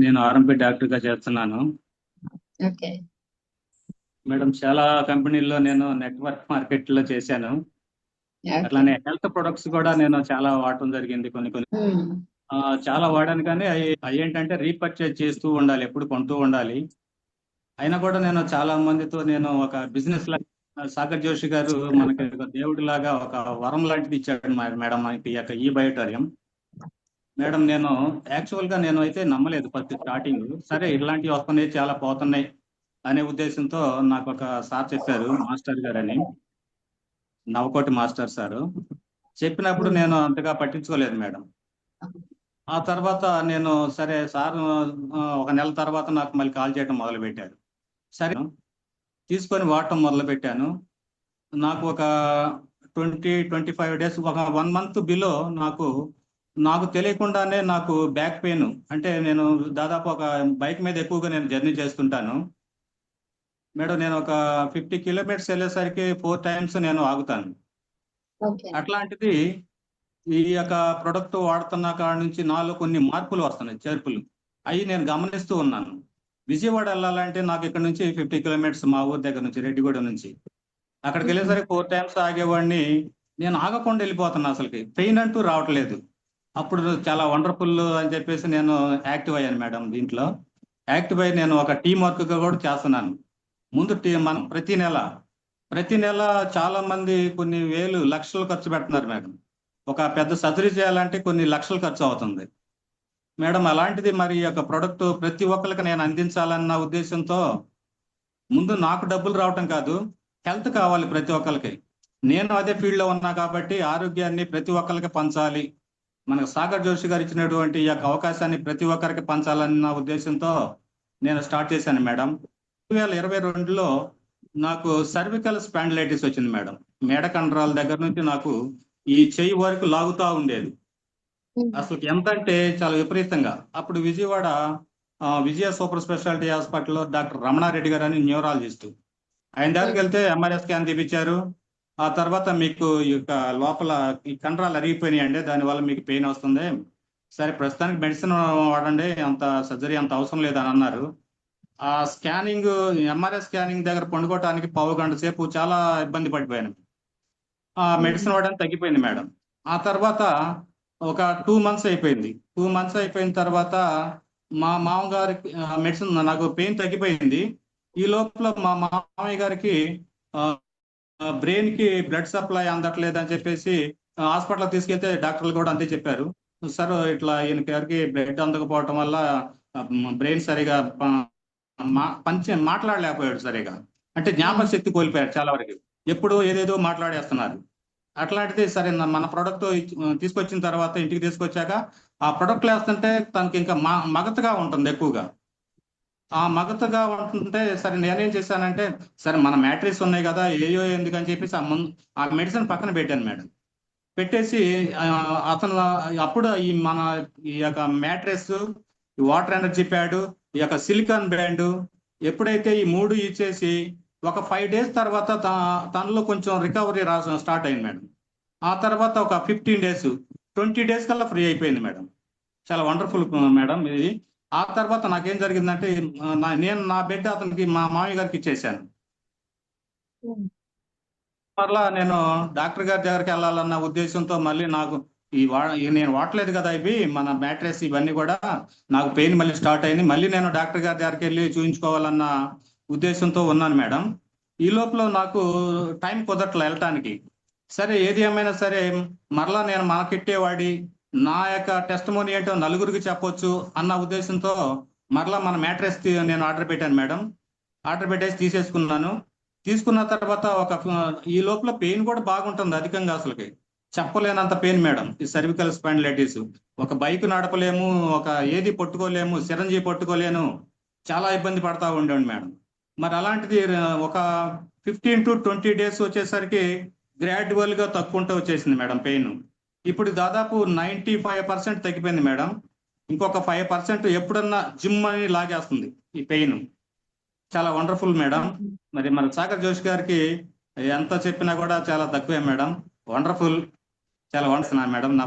నేను RMP doctor గా చేస్తున్నాను. ఓకే. మేడం చాలా కంపెనీల్లో నేను నెట్వర్క్ మార్కెట్ లో చేశాను. ఓకే. అట్లానే హెల్త్ ప్రొడక్ట్స్ కూడా నేను చాలా వాడటం జరిగింది. కొన్ని కొన్ని హ్మ్. చాలా వాడాను, కానీ అవి ఏంటంటే రీపర్చేజ్ చేస్తూ ఉండాలి, ఎప్పుడు కొంటూ ఉండాలి. అయినా కూడా నేను చాలా మందితో నేను ఒక బిజినెస్ లా సాగర్ జోషి గారు మనకి ఒక దేవుడి లాగా ఒక వరం లాంటిది ఇచ్చాడు మేడం మనకి ఈ యొక్క ఈ బయోటోరియం. మేడం నేను యాక్చువల్ గా నేను అయితే నమ్మలేదు ఫస్ట్ స్టార్టింగ్. సరే ఇలాంటివి వస్తున్నాయి, చాలా పోతున్నాయి అనే ఉద్దేశంతో నాకు ఒక సార్ చెప్పారు, మాస్టర్ గారు అని, నవకోటి మాస్టర్ సారు. చెప్పినప్పుడు హ్మ్. నేను అంతగా పట్టించుకోలేదు మేడం. ఆ తర్వాత నేను సరే సార్ ఒక నెల తర్వాత నాకు మళ్ళీ కాల్ చేయడం మొదలు పెట్టారు. సరే తీసుకొని వాడటం మొదలు పెట్టాను. నాకు ఒక 25 డేస్, ఒక 1 మంత్ బిలో నాకు నాకు తెలియకుండానే నాకు బ్యాక్ పెయిన్. అంటే నేను దాదాపు ఒక బైక్ మీద ఎక్కువగా నేను జర్నీ చేస్తుంటాను మేడం. నేను ఒక 50 కిలోమీటర్స్ వెళ్ళేసరికి 4 టైమ్స్ నేను ఆగుతాను. ఓకే. అట్లాంటిది ఈ యొక్క ప్రొడక్ట్ వాడుతున్న కాడ నుంచి నాలో కొన్ని మార్పులు వస్తున్నాయి, చేర్పులు. అవి నేను గమనిస్తూ ఉన్నాను. విజయవాడ వెళ్ళాలంటే నాకు ఇక్కడ నుంచి 50 కిలోమీటర్స్, మా ఊరి దగ్గర నుంచి రెడ్డిగూడెం నుంచి అక్కడికి హ్మ్. వెళ్ళేసరికి 4 టైమ్స్ ఆగేవాడిని. నేను ఆగకుండా వెళ్ళిపోతున్నా, అసలుకి పెయిన్ అంటూ రావట్లేదు. అప్పుడు చాలా వండర్ఫుల్ అని చెప్పేసి నేను యాక్టివ్ అయ్యాను మేడం. దీంట్లో యాక్టివ్ అయ్యి నేను ఒక టీం వర్క్ గా కూడా చేస్తున్నాను. ముందు మనం ప్రతి నెల చాలా మంది కొన్ని వేలు లక్షలు ఖర్చు పెడుతున్నారు మేడం. ఒక పెద్ద సర్జరీ చేయాలంటే కొన్ని లక్షలు ఖర్చు అవుతుంది మేడం. అలాంటిది మరి ఈ యొక్క ప్రొడక్ట్ ప్రతి ఒక్కరికి నేను అందించాలన్న ఉద్దేశంతో ముందు నాకు డబ్బులు రావటం కాదు, హెల్త్ కావాలి ప్రతి ఒక్కరికి. నేను అదే ఫీల్డ్ లో ఉన్నా కాబట్టి ఆరోగ్యాన్ని ప్రతి ఒక్కరికి పంచాలి, మనకు సాగర్ జోషి గారు ఇచ్చినటువంటి ఈ యొక్క అవకాశాన్ని ప్రతి ఒక్కరికి పంచాలన్న ఉద్దేశంతో నేను స్టార్ట్ చేశాను మేడం. 2022లో నాకు సర్వికల్ స్పాండిలైటిస్ వచ్చింది మేడం. మెడ కండరాల దగ్గర నుంచి నాకు ఈ చెయ్యి వరకు లాగుతా ఉండేది. హ్మ్. అసలు ఎంత అంటే చాలా విపరీతంగా. అప్పుడు విజయవాడ విజయ సూపర్ స్పెషాలిటీ హాస్పిటల్లో డాక్టర్ రమణారెడ్డి గారు అని న్యూరాలజిస్ట్, ఆయన దగ్గరికి హ్మ్. వెళ్తే ఎంఆర్ఐ స్కాన్ తీపించారు. ఆ తర్వాత మీకు ఈ యొక్క లోపల ఈ కండరాలు అరిగిపోయినాయండి, దానివల్ల మీకు పెయిన్ వస్తుంది, సరే ప్రస్తుతానికి మెడిసిన్ వాడండి, అంత సర్జరీ అంత అవసరం లేదని అన్నారు. ఆ స్కానింగ్, ఎంఆర్ఐ స్కానింగ్ దగ్గర పండుకోవటానికి పావు గంట సేపు చాలా ఇబ్బంది పడిపోయాను. ఆ హ్మ్. మెడిసిన్ వాడడానికి తగ్గిపోయింది మేడం. ఆ తర్వాత ఒక 2 మంత్స్ అయిపోయింది. 2 మంత్స్ అయిపోయిన తర్వాత మా మామగారికి మెడిసిన్, నాకు పెయిన్ తగ్గిపోయింది. ఈ లోపల మా మామయ్య గారికి బ్రెయిన్ కి బ్లడ్ సప్లై అందట్లేదు అని చెప్పేసి హాస్పిటల్ తీసుకెళ్తే డాక్టర్లు కూడా అంతే చెప్పారు. సార్ ఇట్లా ఈయన గారికి బ్లడ్ అందకపోవటం వల్ల బ్రెయిన్ సరిగా మాట్లాడలేకపోయాడు సరిగా. అంటే జ్ఞాపక హ్మ్. శక్తి కోల్పోయాడు చాలా వరకు. ఎప్పుడు ఏదేదో మాట్లాడేస్తున్నారు. అట్లాంటిది సరే మన ప్రొడక్ట్ తీసుకొచ్చిన తర్వాత, ఇంటికి తీసుకొచ్చాక ఆ ప్రొడక్ట్ వేస్తుంటే తనకి ఇంకా మగతగా ఉంటుంది ఎక్కువగా. ఆ మగతగా ఉంటుంటే సరే నేనేం చేశానంటే, సరే మన మ్యాట్రిక్స్ ఉన్నాయి కదా, ఏయో ఎందుకని చెప్పేసి ఆ మెడిసిన్ పక్కన పెట్టాను మేడం. పెట్టేసి ఆ, అతను అప్పుడు ఈ యొక్క మ్యాట్రెస్, ఈ వాటర్ ఎనర్జీ ప్యాడ్, ఈ యొక్క సిలికాన్ బ్యాండ్ ఎప్పుడైతే ఈ మూడు ఇచ్చేసి ఒక 5 డేస్ తర్వాత తనలో కొంచెం రికవరీ స్టార్ట్ అయింది మేడం. ఆ తర్వాత ఒక 15 డేస్, 20 డేస్ కల్లా ఫ్రీ అయిపోయింది మేడం. చాలా వండర్ఫుల్ మేడం ఇది. ఆ తర్వాత నాకేం జరిగిందంటే, నేను నా బెడ్ అతనికి, మా మామయ్య గారికి ఇచ్చేసాను. హ్మ్. మరలా నేను డాక్టర్ గారి దగ్గరికి వెళ్ళాలన్న ఉద్దేశంతో మళ్ళీ నాకు నేను వాడలేదు కదా ఇవి మన మ్యాట్రెస్ ఇవన్నీ కూడా, నాకు పెయిన్ మళ్ళీ స్టార్ట్ అయింది. మళ్ళీ నేను డాక్టర్ గారి దగ్గరికి వెళ్ళి చూయించుకోవాలన్న ఉద్దేశంతో ఉన్నాను మేడం. ఈ లోపల నాకు టైం కుదరట్లే వెళ్ళటానికి. సరే ఏది ఏమైనా సరే మరలా నేను మనకిట్టే వాడి నా యొక్క టెస్ట్ మోని ఏంటో నలుగురికి చెప్పొచ్చు అన్న ఉద్దేశంతో మరలా మన మ్యాట్రెస్ నేను ఆర్డర్ పెట్టాను మేడం. ఆర్డర్ పెట్టేసి తీసేసుకున్నాను. తీసుకున్న తర్వాత ఈ లోపల పెయిన్ కూడా బాగుంటుంది అధికంగా, అసలుకి చెప్పలేనంత పెయిన్ మేడం. ఈ సర్వికల్ స్పాండిలైటిస్, ఒక బైక్ నడపలేము, ఒక ఏది పట్టుకోలేము, సిరంజీ పట్టుకోలేను, చాలా ఇబ్బంది పడతా ఉండేవాడిని మేడం. మరి అలాంటిది ఒక 15 to 20 డేస్ వచ్చేసరికి గ్రాడ్యువల్ గా తక్కువ వచ్చేసింది మేడం పెయిన్. ఇప్పుడు దాదాపు 95% తగ్గిపోయింది మేడం. ఇంకొక 5% ఎప్పుడన్నా జిమ్ అని లాగేస్తుంది ఈ పెయిన్. చాలా వండర్ఫుల్ మేడం. హ్మ్. మరి మన సాగర్ జోషి గారికి ఎంత చెప్పినా కూడా చాలా తక్కువే మేడం. వండర్ఫుల్. చాలా వండుతున్నాను మేడం. నా